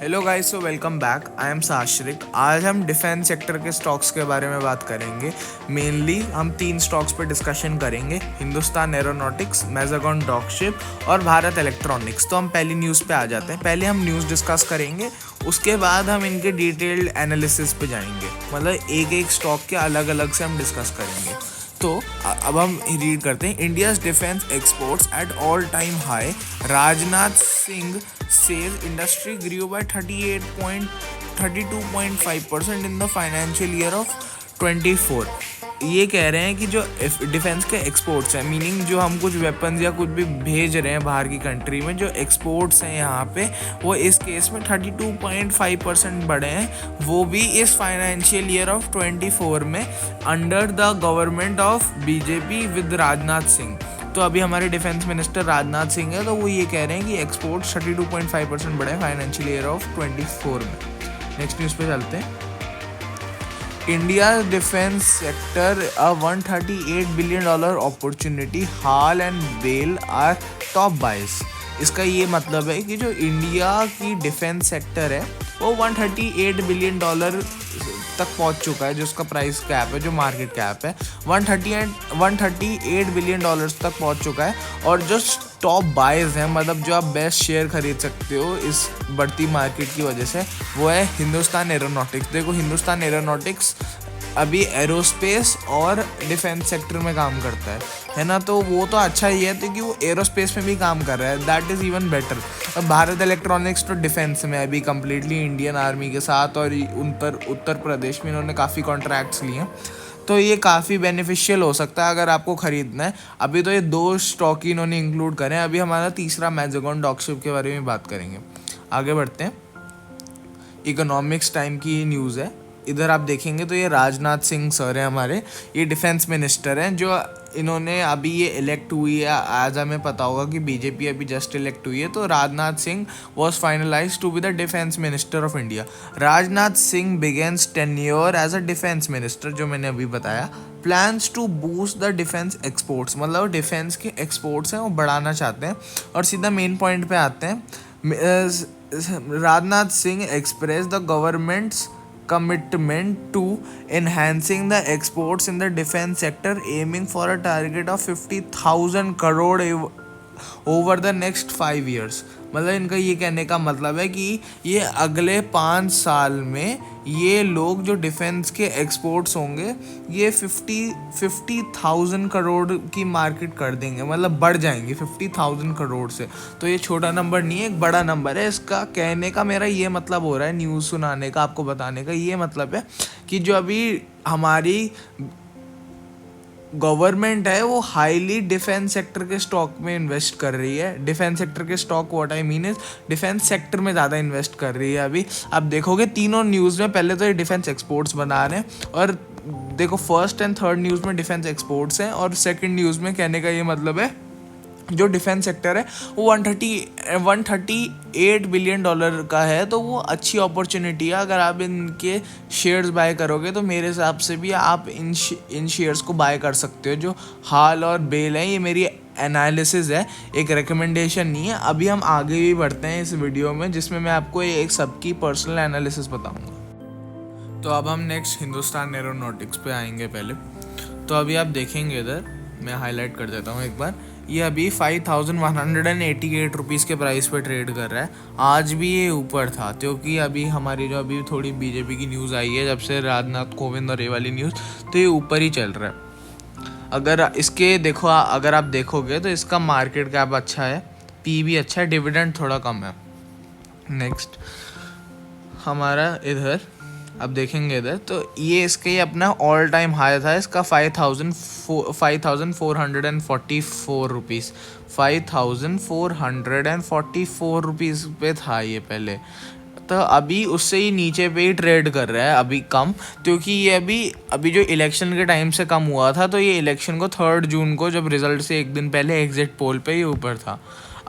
Hello guys, so welcome back. I am Sashrik. आज हम defence sector के स्टॉक्स के बारे में बात करेंगे। मेनली हम 3 स्टॉक्स पे डिस्कशन करेंगे: हिंदुस्तान एरोनॉटिक्स, मैजागॉन डॉकशिप और भारत इलेक्ट्रॉनिक्स। तो हम पहली न्यूज़ पे आ जाते हैं। पहले हम न्यूज़ डिस्कस करेंगे, उसके बाद हम इनके डिटेल्ड एनालिसिस पे जाएंगे। मतलब एक एक स्टॉक के अलग अलग से हम डिस्कस करेंगे। तो अब हम रीड करते हैं। India's defence exports at all time high, Rajnath Singh says industry grew by 32.5% in the financial year of 24। ये कह रहे हैं कि जो डिफेंस के एक्सपोर्ट्स हैं, मीनिंग जो हम कुछ वेपन्स या कुछ भी भेज रहे हैं बाहर की कंट्री में, जो एक्सपोर्ट्स हैं यहाँ पे, वो इस केस में 32.5% बढ़े हैं, वो भी इस फाइनेंशियल ईयर ऑफ 24 में, under the government of BJP with Rajnath Singh. तो अभी हमारे डिफेंस मिनिस्टर राजनाथ सिंह है, तो वो ये कह रहे हैं कि एक्सपोर्ट 32.5% बढ़े फाइनेंशियल ईयर ऑफ 24 में। नेक्स्ट न्यूज़ पे चलते हैं। India defence sector a $138 billion opportunity, HAL and BEL are top buys. इसका ये मतलब है कि जो इंडिया की डिफेंस सेक्टर है वो $138 बिलियन तक पहुंच चुका है। जो उसका प्राइस कैप है, जो मार्केट कैप है, 138 बिलियन डॉलर्स तक पहुंच चुका है। और जो टॉप बायर्स हैं, मतलब जो आप बेस्ट शेयर खरीद सकते हो इस बढ़ती मार्केट की वजह से, वो है हिंदुस्तान एरोनॉटिक्स। देखो, हिंदुस्तान एरोनॉटिक्स अभी एरोस्पेस और डिफेंस सेक्टर में काम करता है ना। तो वो तो अच्छा ही है, क्योंकि वो एरोस्पेस में भी काम कर रहा है, दैट इज़ इवन बेटर। अब भारत इलेक्ट्रॉनिक्स तो डिफेंस में अभी कम्प्लीटली इंडियन आर्मी के साथ, और उत्तर प्रदेश में इन्होंने काफ़ी कॉन्ट्रैक्ट्स लिए हैं। तो ये काफ़ी बेनिफिशियल हो सकता है अगर आपको ख़रीदना है। अभी तो ये 2 स्टॉक ही इन्होंने इंक्लूड करें। अभी हमारा तीसरा मैजागॉन डॉकशिप के बारे में बात करेंगे। आगे बढ़ते हैं। इकोनॉमिक्स टाइम की न्यूज़ है। इधर आप देखेंगे तो ये राजनाथ सिंह सर हैं हमारे, ये डिफेंस मिनिस्टर हैं, जो इन्होंने अभी ये इलेक्ट हुई है। आज हमें पता होगा कि बीजेपी अभी जस्ट इलेक्ट हुई है। तो Rajnath Singh was finalised to be the defence minister of India. Rajnath Singh begins tenure as a defence minister, जो मैंने अभी बताया। Plans to boost the defence exports, मतलब डिफेंस के एक्सपोर्ट्स हैं वो बढ़ाना चाहते हैं। और सीधा मेन पॉइंट पे आते हैं। Rajnath Singh express the governments commitment to enhancing the exports in the defense sector, aiming for a target of 50,000 crore over the next 5 years। मतलब इनका ये कहने का मतलब है कि ये अगले 5 साल में ये लोग जो डिफेंस के एक्सपोर्ट्स होंगे, ये 50,000 करोड़ की मार्केट कर देंगे, मतलब बढ़ जाएंगे 50,000 करोड़ से। तो ये छोटा नंबर नहीं है, एक बड़ा नंबर है। इसका कहने का मेरा ये मतलब हो रहा है, न्यूज़ सुनाने का, आपको बताने का ये मतलब है कि जो अभी हमारी गवर्नमेंट है वो हाईली डिफेंस सेक्टर के स्टॉक में इन्वेस्ट कर रही है। डिफेंस सेक्टर के stock, what I mean is, defence sector में ज़्यादा इन्वेस्ट कर रही है। अभी आप देखोगे तीनों न्यूज़ में पहले तो ये डिफेंस एक्सपोर्ट्स बना रहे हैं, और देखो फर्स्ट एंड थर्ड न्यूज़ में डिफेंस एक्सपोर्ट्स हैं, और सेकंड न्यूज़ में कहने का ये मतलब है जो डिफेंस सेक्टर है वो 138 बिलियन डॉलर का है। तो वो अच्छी अपॉर्चुनिटी है। अगर आप इनके शेयर्स बाय करोगे तो मेरे हिसाब से भी आप इन शेयर्स को बाय कर सकते हो। जो हाल और बेल है, ये मेरी एनालिसिस है, एक रिकमेंडेशन नहीं है। अभी हम आगे भी बढ़ते हैं इस वीडियो में, जिसमें मैं आपको एक सबकी पर्सनल एनालिसिस बताऊंगा। तो अब हम नेक्स्ट हिंदुस्तान एरोनॉटिक्स पे आएंगे। पहले तो अभी आप देखेंगे, इधर मैं हाईलाइट कर देता हूँ एक बार। ये अभी 5,188 रुपीज़ के प्राइस पे ट्रेड कर रहा है। आज भी ये ऊपर था, क्योंकि अभी हमारी जो अभी थोड़ी बीजेपी की न्यूज़ आई है, जब से राजनाथ कोविंद और ये वाली न्यूज़, तो ये ऊपर ही चल रहा है। अगर इसके देखो, अगर आप देखोगे तो इसका मार्केट कैप अच्छा है, पी भी अच्छा है, डिविडेंड थोड़ा कम है। नेक्स्ट हमारा इधर अब देखेंगे, इधर तो ये इसका ही अपना ऑल टाइम हाई था। इसका 5,444 रुपीज़, 5,444 रुपीज़ पे था ये पहले। तो अभी उससे ही नीचे पे ही ट्रेड कर रहा है, अभी कम, क्योंकि ये अभी जो इलेक्शन के टाइम से कम हुआ था। तो ये इलेक्शन को 3 जून को, जब रिजल्ट से एक दिन पहले एग्जिट पोल पे ये ऊपर था।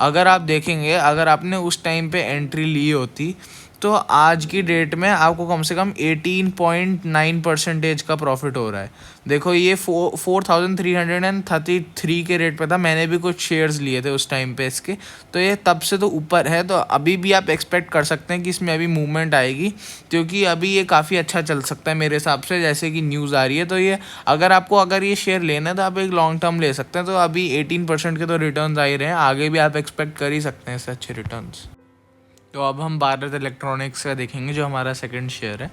अगर आप देखेंगे, अगर आपने उस टाइम पे एंट्री ली होती तो आज की डेट में आपको कम से कम 18.9% का प्रॉफिट हो रहा है। देखो ये 4333 के रेट पे था, मैंने भी कुछ शेयर्स लिए थे उस टाइम पे इसके, तो ये तब से तो ऊपर है। तो अभी भी आप एक्सपेक्ट कर सकते हैं कि इसमें अभी मूवमेंट आएगी, क्योंकि अभी ये काफ़ी अच्छा चल सकता है मेरे हिसाब से, जैसे कि न्यूज़ आ रही है। तो ये अगर ये शेयर लेना है तो आप एक लॉन्ग टर्म ले सकते हैं। तो अभी 18% के तो रिटर्न्स आ ही रहे हैं, आगे भी आप एक्सपेक्ट कर ही सकते हैं इससे अच्छे रिटर्न्स। तो अब हम भारत इलेक्ट्रॉनिक्स का देखेंगे, जो हमारा सेकंड शेयर है।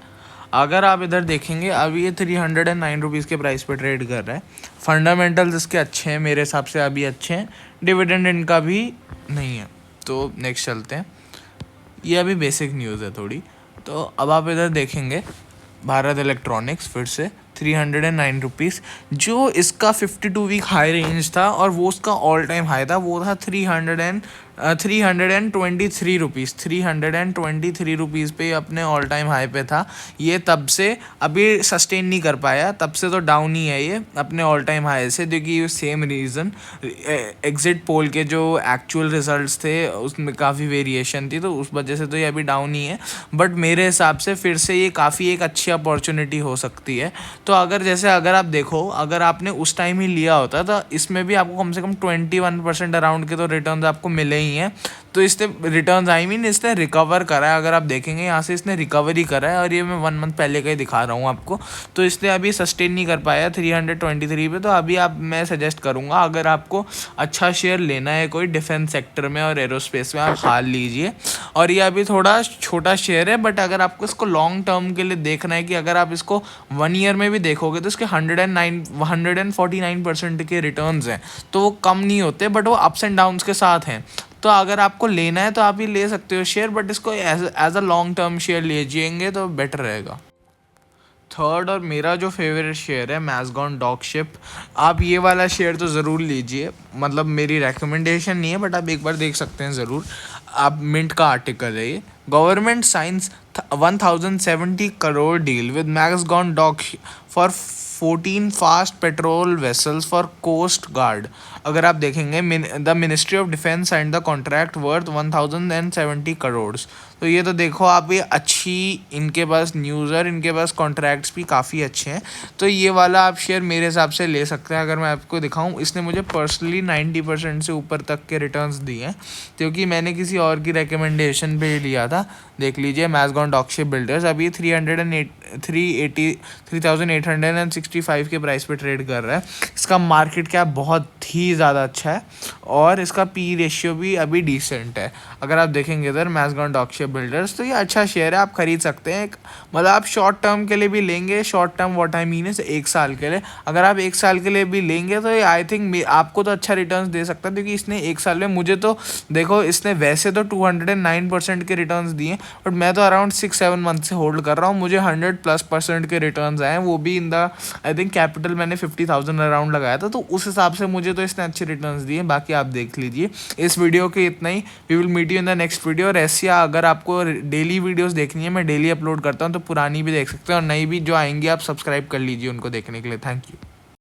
अगर आप इधर देखेंगे, अभी ये 309 रुपीज़ के प्राइस पे ट्रेड कर रहा है। फंडामेंटल्स इसके अच्छे हैं मेरे हिसाब से, अभी अच्छे हैं। डिविडेंड इनका भी नहीं है। तो नेक्स्ट चलते हैं, ये अभी बेसिक न्यूज़ है थोड़ी। तो अब आप इधर देखेंगे भारत इलेक्ट्रॉनिक्स, फिर से 309 रुपीज़, जो इसका 52 वीक हाई रेंज था, और वो उसका ऑल टाइम हाई था, वो था 323 रुपीज़। 323 रुपीज़ पे अपने ऑल टाइम हाई पे था। ये तब से अभी सस्टेन नहीं कर पाया, तब से तो डाउन ही है ये अपने ऑल टाइम हाई से, क्योंकि सेम रीज़न, एग्जिट पोल के जो एक्चुअल रिजल्ट्स थे उसमें काफ़ी वेरिएशन थी, तो उस वजह से तो ये अभी डाउन ही है। बट मेरे हिसाब से फिर से ये काफ़ी एक अच्छी अपॉर्चुनिटी हो सकती है। तो अगर आप देखो, अगर आपने उस टाइम ही लिया होता तो इसमें भी आपको कम से कम 21% अराउंड के तो रिटर्न्स आपको मिले ही हैं। तो इसने रिटर्न्स इसने रिकवर करा है। अगर आप देखेंगे यहाँ से इसने रिकवरी करा है, और ये मैं 1 मंथ पहले का ही दिखा रहा हूँ आपको। तो इसने अभी सस्टेन नहीं कर पाया 323 पे। तो अभी मैं सजेस्ट करूँगा, अगर आपको अच्छा शेयर लेना है कोई डिफेंस सेक्टर में और एरोस्पेस में, आप हाल लीजिए। और ये अभी थोड़ा छोटा शेयर है, बट अगर आपको इसको लॉन्ग टर्म के लिए देखना है, कि अगर आप इसको 1 ईयर में भी देखोगे तो इसके 149% के रिटर्न्स हैं। तो वो कम नहीं होते, बट वो अप्स एंड डाउन्स के साथ हैं। तो अगर आपको लेना है तो आप ये ले सकते हो शेयर, बट इसको as a long term share लीजिएंगे तो बेटर रहेगा। थर्ड और मेरा जो फेवरेट शेयर है मैज़गॉन डॉकशिप। आप ये वाला शेयर तो ज़रूर लीजिए, मतलब मेरी रेकमेंडेशन नहीं है, बट आप एक बार देख सकते हैं ज़रूर। आप मिंट का आर्टिकल है ये। Government signs 1070 crore deal with Mazagon dock for 14 fast patrol vessels for Coast Guard. अगर आप देखेंगे, the Ministry of Defence and the contract worth 1070 crore. तो ये तो देखो आप, ये अच्छी इनके पास न्यूज़ और इनके पास कॉन्ट्रैक्ट्स भी काफ़ी अच्छे हैं। तो ये वाला आप शेयर मेरे हिसाब से ले सकते हैं। अगर मैं आपको दिखाऊं, इसने मुझे पर्सनली 90% से ऊपर तक के रिटर्न्स दिए हैं, क्योंकि मैंने किसी और की रिकमेंडेशन पे लिया था। देख लीजिए मैज़गॉन डॉकशिप बिल्डर्स, अभी 3,865 के प्राइस पे ट्रेड कर रहा है। इसका मार्केट कैप बहुत ही ज़्यादा अच्छा है, और इसका पी रेशियो भी अभी डिसेंट है। अगर आप देखेंगे इधर मैज़गॉन डॉकशिप बिल्डर्स, तो ये अच्छा शेयर है, आप खरीद सकते हैं। मतलब आप शॉर्ट टर्म के लिए भी लेंगे, short term what I mean है 1 साल के लिए। अगर आप 1 साल के लिए भी लेंगे तो ये आई थिंक आपको तो अच्छा रिटर्न्स दे सकता है, क्योंकि इसने 1 साल में, मुझे तो देखो, इसने वैसे तो 209% के रिटर्न्स दिए, बट मैं तो अराउंड 6-7 मंथ से होल्ड कर रहा हूँ, मुझे 100+% के रिटर्न्स आए हैं, वो भी in the I think capital मैंने 50,000 अराउंड लगाया था। तो उस हिसाब से मुझे तो इसने अच्छे रिटर्न्स दिए। बाकी आप देख लीजिए। इस वीडियो के इतना ही। We will meet you in the next video. और ऐसी अगर आपको डेली वीडियोस देखनी है, मैं डेली अपलोड करता हूँ, तो पुरानी भी देख सकते हैं, और नई भी जो आएंगी आप सब्सक्राइब कर लीजिए उनको देखने के लिए। Thank you.